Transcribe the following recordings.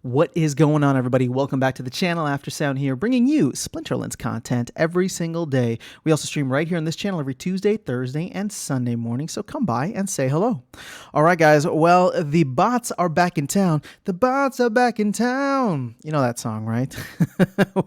What is going on, everybody? Welcome back to the channel. Aftersound here, bringing you Splinterlands content every single day. We also stream right here on this channel every Tuesday, Thursday, and Sunday morning, so come by and say hello. All right, guys. Well, the bots are back in town. The bots are back in town. You know that song, right?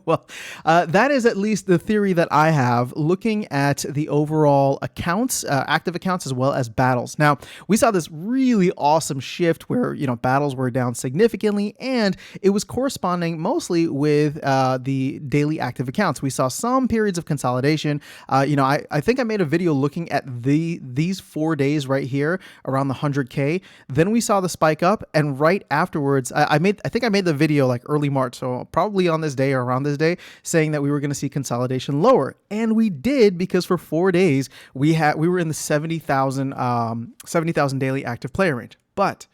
Well, that is at least the theory that I have, looking at the overall accounts, active accounts, as well as battles. Now, we saw this really awesome shift where, battles were down significantly, and it was corresponding mostly with the daily active accounts. We saw some periods of consolidation. I think I made a video looking at these 4 days right here around the 100K. Then we saw the spike up, and right afterwards, I think I made the video like early March, so probably on this day or around this day, saying that we were going to see consolidation lower, and we did, because for 4 days we were in the 70,000 daily active player range. But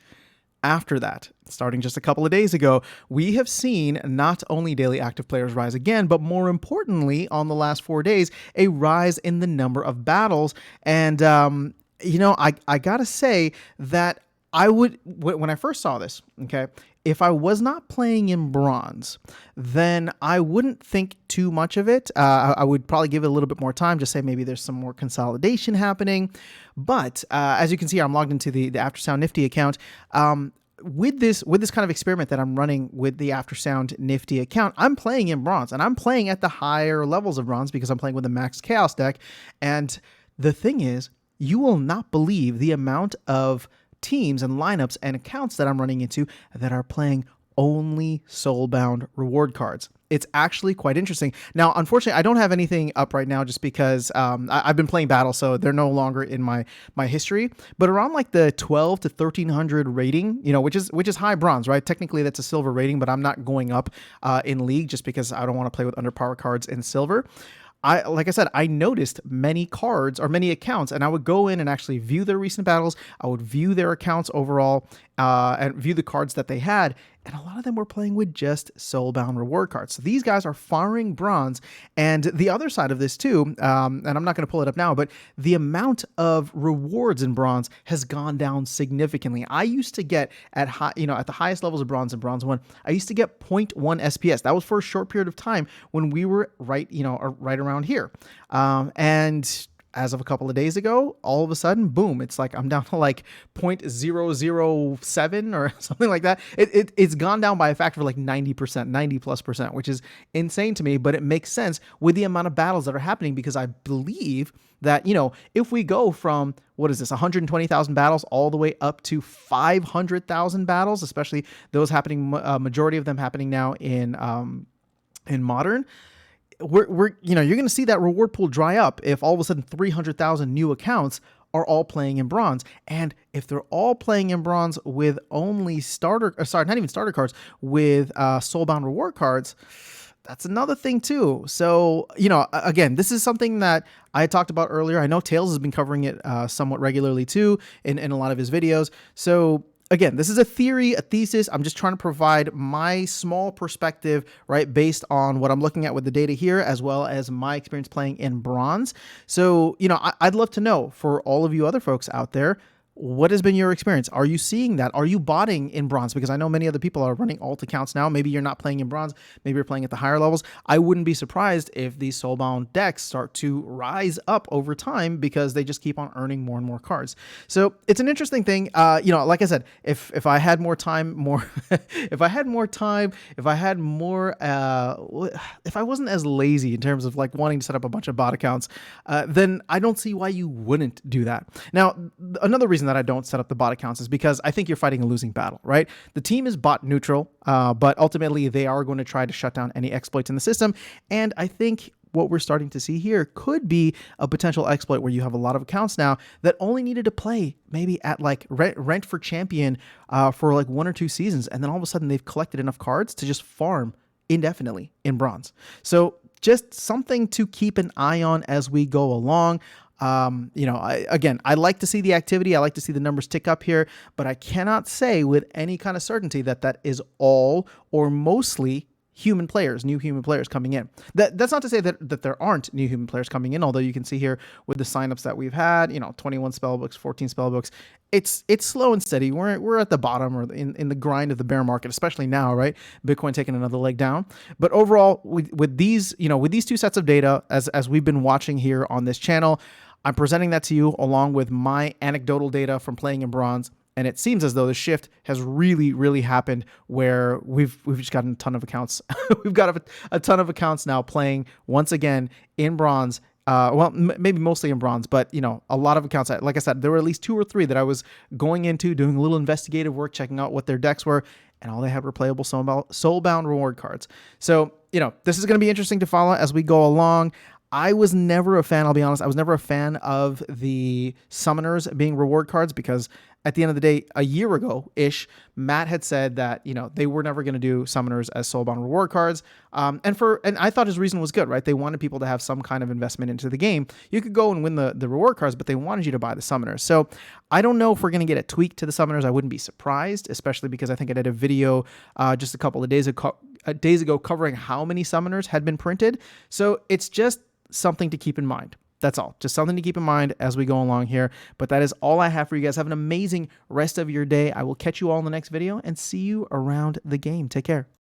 after that, starting just a couple of days ago, we have seen not only daily active players rise again, but more importantly, on the last 4 days, a rise in the number of battles. And, I gotta say that when I first saw this, okay, if I was not playing in bronze, then I wouldn't think too much of it. I would probably give it a little bit more time, just say maybe there's some more consolidation happening. But as you can see, I'm logged into the Aftersound Nifty account. With this kind of experiment that I'm running with the Aftersound Nifty account, I'm playing in bronze, and I'm playing at the higher levels of bronze because I'm playing with the max chaos deck. And the thing is, you will not believe the amount of teams and lineups and accounts that I'm running into that are playing only soulbound reward cards. It's actually quite interesting. Now, unfortunately, I don't have anything up right now just because I've been playing battle, so they're no longer in my history. But around like the 12 to 1300 rating, which is high bronze, right? Technically, that's a silver rating, but I'm not going up in league just because I don't want to play with underpower cards in silver. Like I said, I noticed many cards or many accounts, and I would go in and actually view their recent battles. I would view their accounts overall and view the cards that they had. And a lot of them were playing with just soulbound reward cards. So these guys are firing bronze. And the other side of this too, and I'm not going to pull it up now, but the amount of rewards in bronze has gone down significantly. I used to get at the highest levels of bronze in bronze 1, I used to get 0.1 SPS. That was for a short period of time when we were right around here. And as of a couple of days ago, all of a sudden, boom, it's like I'm down to like 0.007 or something like that. It's gone down by a factor of like 90%, 90+%, which is insane to me, but it makes sense with the amount of battles that are happening, because I believe that, if we go from, 120,000 battles all the way up to 500,000 battles, especially those happening, majority of them happening now in modern, you're going to see that reward pool dry up if all of a sudden 300,000 new accounts are all playing in bronze. And if they're all playing in bronze with only not even starter cards, with soulbound reward cards, that's another thing too. So, again, this is something that I talked about earlier. I know Tails has been covering it somewhat regularly too in a lot of his videos. So again, this is a theory, a thesis. I'm just trying to provide my small perspective, right, based on what I'm looking at with the data here, as well as my experience playing in bronze. So, I'd love to know, for all of you other folks out there, what has been your experience? Are you seeing that? Are you botting in bronze? Because I know many other people are running alt accounts now. Maybe you're not playing in bronze. Maybe you're playing at the higher levels. I wouldn't be surprised if these soulbound decks start to rise up over time, because they just keep on earning more and more cards. So it's an interesting thing. Like I said, if I had more time, if I wasn't as lazy in terms of like wanting to set up a bunch of bot accounts, then I don't see why you wouldn't do that. Now, another reason that I don't set up the bot accounts is because I think you're fighting a losing battle, right? The team is bot neutral, but ultimately they are going to try to shut down any exploits in the system. And I think what we're starting to see here could be a potential exploit where you have a lot of accounts now that only needed to play maybe at like rent for champion for like 1 or 2 seasons. And then all of a sudden they've collected enough cards to just farm indefinitely in bronze. So just something to keep an eye on as we go along. I like to see the activity. I like to see the numbers tick up here, but I cannot say with any kind of certainty that that is all or mostly human players, new human players coming in. That's not to say that there aren't new human players coming in, although you can see here with the signups that we've had, 21 spell books, 14 spell books. It's slow and steady. We're at the bottom, or in the grind of the bear market, especially now, right? Bitcoin taking another leg down. But overall, with these, with these two sets of data, as we've been watching here on this channel, I'm presenting that to you along with my anecdotal data from playing in bronze. And it seems as though the shift has really, really happened, where we've just gotten a ton of accounts. We've got a ton of accounts now playing once again in bronze. Maybe mostly in bronze, but a lot of accounts. Like I said, there were at least 2 or 3 that I was going into, doing a little investigative work, checking out what their decks were, and all they had were playable soulbound reward cards. So, this is going to be interesting to follow as we go along. I was never a fan, I'll be honest, I was never a fan of the summoners being reward cards, because at the end of the day, a year ago-ish, Matt had said that, they were never going to do summoners as soulbound reward cards. And I thought his reason was good, right? They wanted people to have some kind of investment into the game. You could go and win the reward cards, but they wanted you to buy the summoners. So I don't know if we're going to get a tweak to the summoners. I wouldn't be surprised, especially because I think I did a video just a couple of days ago covering how many summoners had been printed. So it's just something to keep in mind. That's all. Just something to keep in mind as we go along here. But that is all I have for you guys. Have an amazing rest of your day. I will catch you all in the next video and see you around the game. Take care.